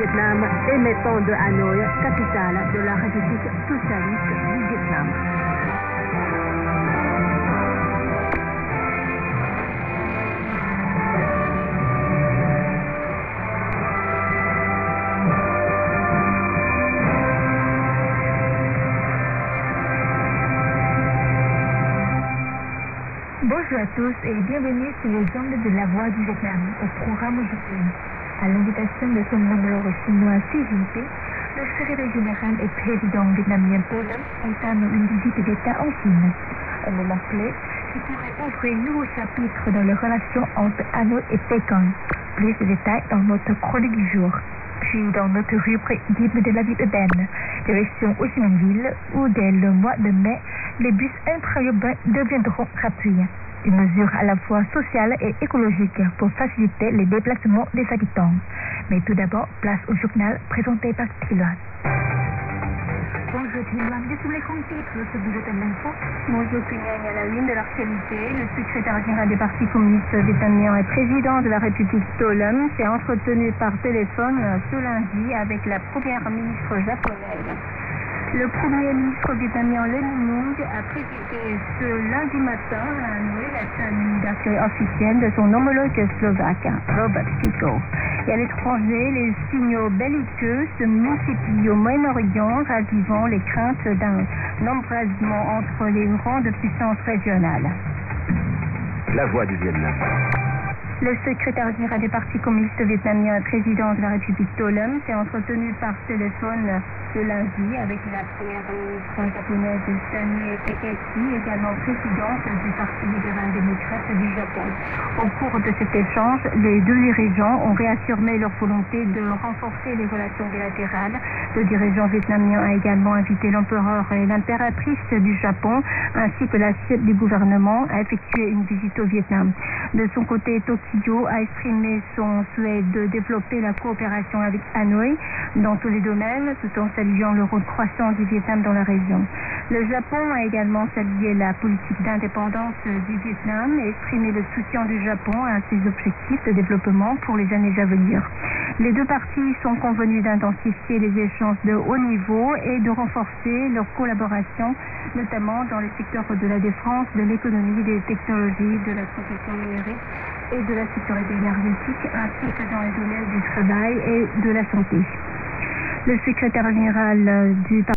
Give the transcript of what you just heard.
Vietnam émettant de Hanoï, capitale de la République socialiste du Vietnam. Bonjour à tous et bienvenue sur les ondes de la Voix du Vietnam au programme aujourd'hui. À l'invitation de son homologue chinois Xi Jinping, le secrétaire général et président vietnamien Tô Lâm entame une visite d'État en Chine. Un moment clé qui pourrait ouvrir un nouveau chapitre dans les relations entre Hanoï et Pékin. Plus de détails dans notre chronique du jour. Puis dans notre rubrique Guide de la vie urbaine, direction Ho Chi Minh Ville, où dès le mois de mai, les bus intra-urbains deviendront gratuits. Une mesure à la fois sociale et écologique pour faciliter les déplacements des habitants. Mais tout d'abord, place au journal présenté par Thiloan. Bonjour Thiloan, je suis les grands titres de ce bulletin d'info. Bonjour Pyongyang, à la une de l'actualité, le secrétaire général du Parti communiste vietnamien et président de la République Tô Lâm s'est entretenu par téléphone ce lundi avec la première ministre japonaise. Le premier ministre vietnamien Lê Minh Nung a présidé ce lundi matin à Hanoï la cérémonie d'accueil officielle de son homologue slovaque, Robert Fico. Et à l'étranger, les signaux belliqueux se multiplient au Moyen-Orient, ravivant les craintes d'un embrasement entre les grandes puissances régionales. La Voix du Vietnam. Le secrétaire général du Parti communiste vietnamien et président de la République Tô Lâm s'est entretenu par téléphone ce lundi avec la première ministre japonaise Sanae Takaichi, également présidente du Parti libéral-démocrate du Japon. Au cours de cet échange, les deux dirigeants ont réaffirmé leur volonté de renforcer les relations bilatérales. Le dirigeant vietnamien a également invité l'empereur et l'impératrice du Japon, ainsi que la chef du gouvernement, à effectuer une visite au Vietnam. De son côté, Tokyo a exprimé son souhait de développer la coopération avec Hanoï dans tous les domaines, tout en saluant le rôle croissant du Vietnam dans la région. Le Japon a également salué la politique d'indépendance du Vietnam et exprimé le soutien du Japon à ses objectifs de développement pour les années à venir. Les deux parties sont convenues d'intensifier les échanges de haut niveau et de renforcer leur collaboration, notamment dans les secteurs de la défense, de l'économie, des technologies, de la transition numérique et de la sécurité énergétique, ainsi que dans les domaines du travail et de la santé. Le secrétaire général du